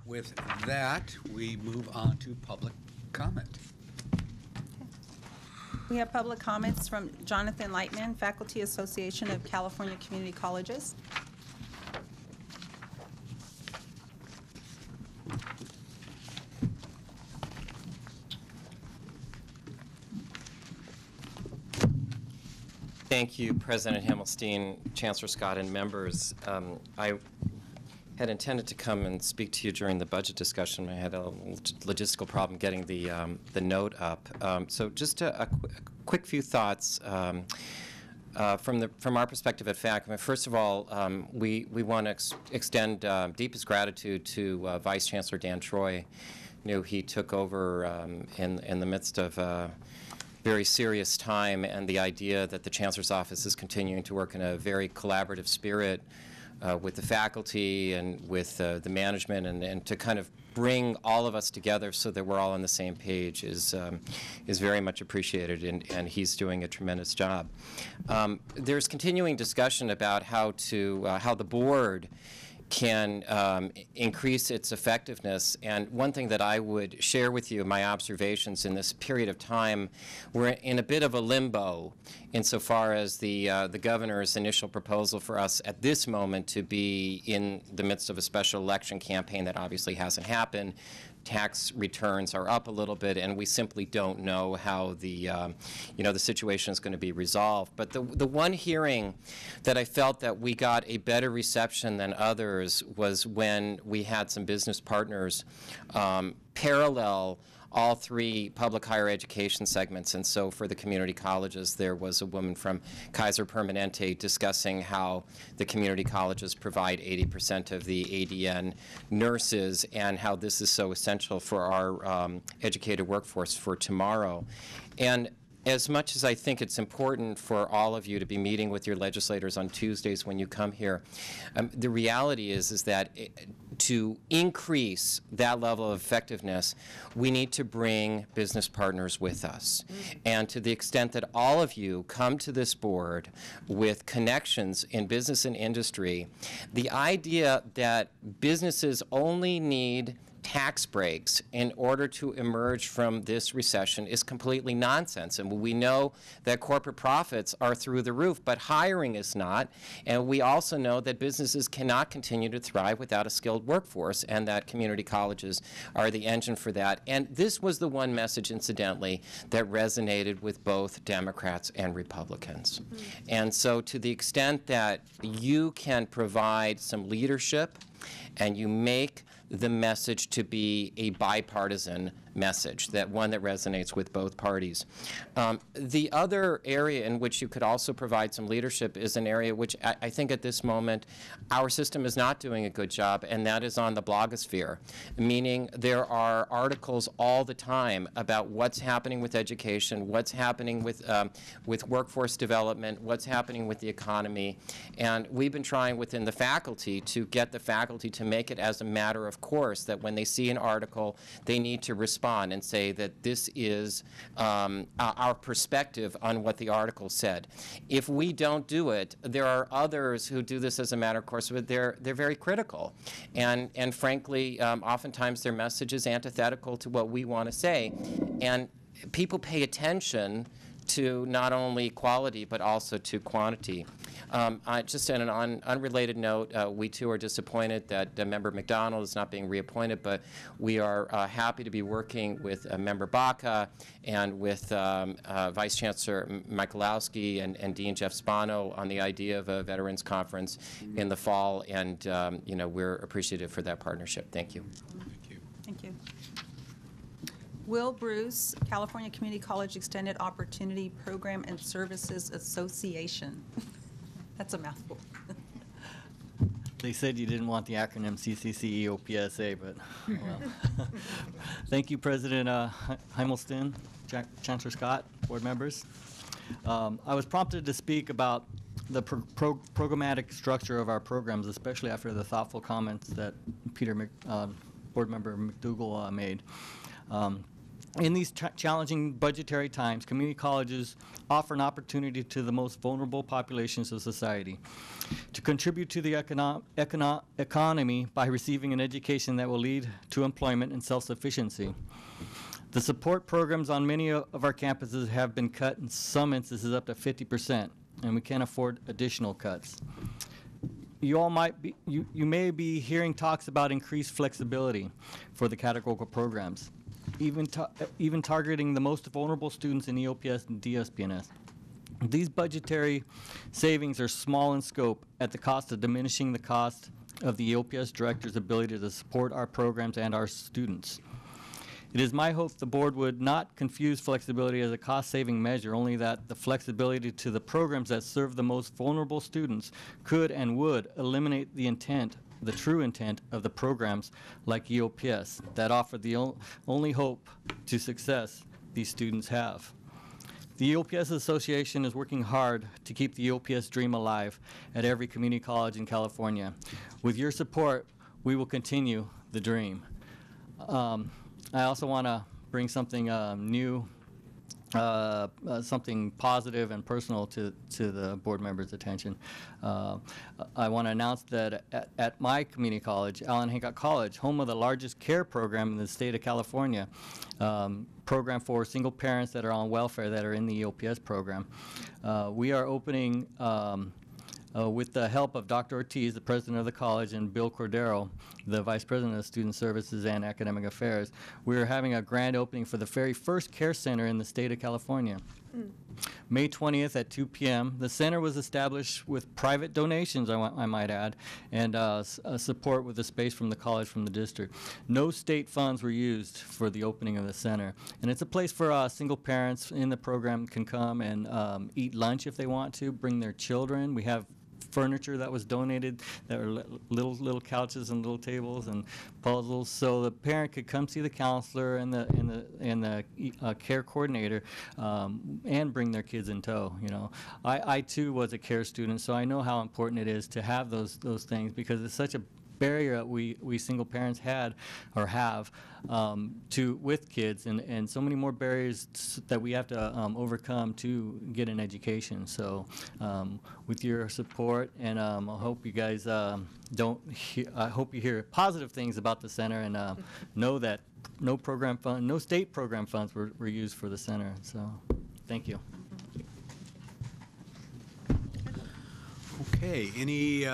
With that, we move on to public comment. We have public comments from Jonathan Lightman, Faculty Association of California Community Colleges. Thank you, President Hammelstein, Chancellor Scott, and members. I had intended to come and speak to you during the budget discussion. I had a logistical problem getting the note up. So just a quick few thoughts from our perspective at FAC. I mean, first of all, we want to extend deepest gratitude to Vice Chancellor Dan Troy. You know, he took over in the midst of very serious time, and the idea that the Chancellor's Office is continuing to work in a very collaborative spirit with the faculty and with the management, and to kind of bring all of us together so that we're all on the same page is very much appreciated, and he's doing a tremendous job. There's continuing discussion about how the board can increase its effectiveness. And one thing that I would share with you, my observations in this period of time, we're in a bit of a limbo insofar as the governor's initial proposal for us at this moment to be in the midst of a special election campaign that obviously hasn't happened. Tax returns are up a little bit, and we simply don't know how the situation is going to be resolved. But the one hearing that I felt that we got a better reception than others was when we had some business partners parallel all three public higher education segments. And so for the community colleges, there was a woman from Kaiser Permanente discussing how the community colleges provide 80% of the ADN nurses and how this is so essential for our educated workforce for tomorrow. And as much as I think it's important for all of you to be meeting with your legislators on Tuesdays when you come here, the reality is that to increase that level of effectiveness, we need to bring business partners with us. And to the extent that all of you come to this board with connections in business and industry, the idea that businesses only need tax breaks in order to emerge from this recession is completely nonsense. And we know that corporate profits are through the roof, but hiring is not. And we also know that businesses cannot continue to thrive without a skilled workforce, and that community colleges are the engine for that. And this was the one message, incidentally, that resonated with both Democrats and Republicans. And so to the extent that you can provide some leadership and you make the message to be a bipartisan message, that one that resonates with both parties. The other area in which you could also provide some leadership is an area which I think at this moment our system is not doing a good job, and that is on the blogosphere, meaning there are articles all the time about what's happening with education, what's happening with workforce development, what's happening with the economy, and we've been trying within the faculty to get the faculty to make it as a matter of course that when they see an article, they need to respond and say that this is our perspective on what the article said. If we don't do it, there are others who do this as a matter of course, but they're very critical. And frankly, oftentimes their message is antithetical to what we want to say. And people pay attention to not only quality but also to quantity. Just on an unrelated note, we too are disappointed that Member McDonald is not being reappointed, but we are happy to be working with Member Baca and with Vice Chancellor Michalowski and Dean Jeff Spano on the idea of a Veterans Conference in the fall, and we're appreciative for that partnership. Thank you. Thank you. Thank you. Will Bruce, California Community College Extended Opportunity Program and Services Association. That's a mouthful. They said you didn't want the acronym CCCEOPSA, but well. Thank you, President Heimelston, Chancellor Scott, board members. I was prompted to speak about the programmatic structure of our programs, especially after the thoughtful comments that Board Member McDougall made. In these challenging budgetary times, community colleges offer an opportunity to the most vulnerable populations of society to contribute to the economy by receiving an education that will lead to employment and self-sufficiency. The support programs on many of our campuses have been cut, in some instances up to 50%, and we can't afford additional cuts. You may be hearing talks about increased flexibility for the categorical programs, even targeting the most vulnerable students in EOPS and DSPNS. These budgetary savings are small in scope at the cost of diminishing the cost of the EOPS director's ability to support our programs and our students. It is my hope the board would not confuse flexibility as a cost-saving measure, only that the flexibility to the programs that serve the most vulnerable students could and would eliminate the intent, the true intent of the programs like EOPS that offer the only hope to success these students have. The EOPS Association is working hard to keep the EOPS dream alive at every community college in California. With your support, we will continue the dream. I also want to bring something new, something positive and personal to the board members' attention. I want to announce that at my community college, Allen Hancock College, home of the largest care program in the state of California, program for single parents that are on welfare that are in the EOPS program, we are opening with the help of Dr. Ortiz, the president of the college, and Bill Cordero, the vice president of Student Services and Academic Affairs, we are having a grand opening for the very first care center in the state of California. May 20th at 2 p.m. The center was established with private donations, I might add, and support with the space from the college, from the district. No state funds were used for the opening of the center. And it's a place for single parents in the program can come and eat lunch if they want to, bring their children. We have furniture that was donated, that were little couches and little tables and puzzles, so the parent could come see the counselor and the care coordinator and bring their kids in tow. You know, I too was a care student, so I know how important it is to have those things, because it's such a barrier that we single parents had or have with kids, and so many more barriers that we have to overcome to get an education. So with your support, and I hope you guys I hope you hear positive things about the center, and know that no state program funds were used for the center. So thank you. Okay, any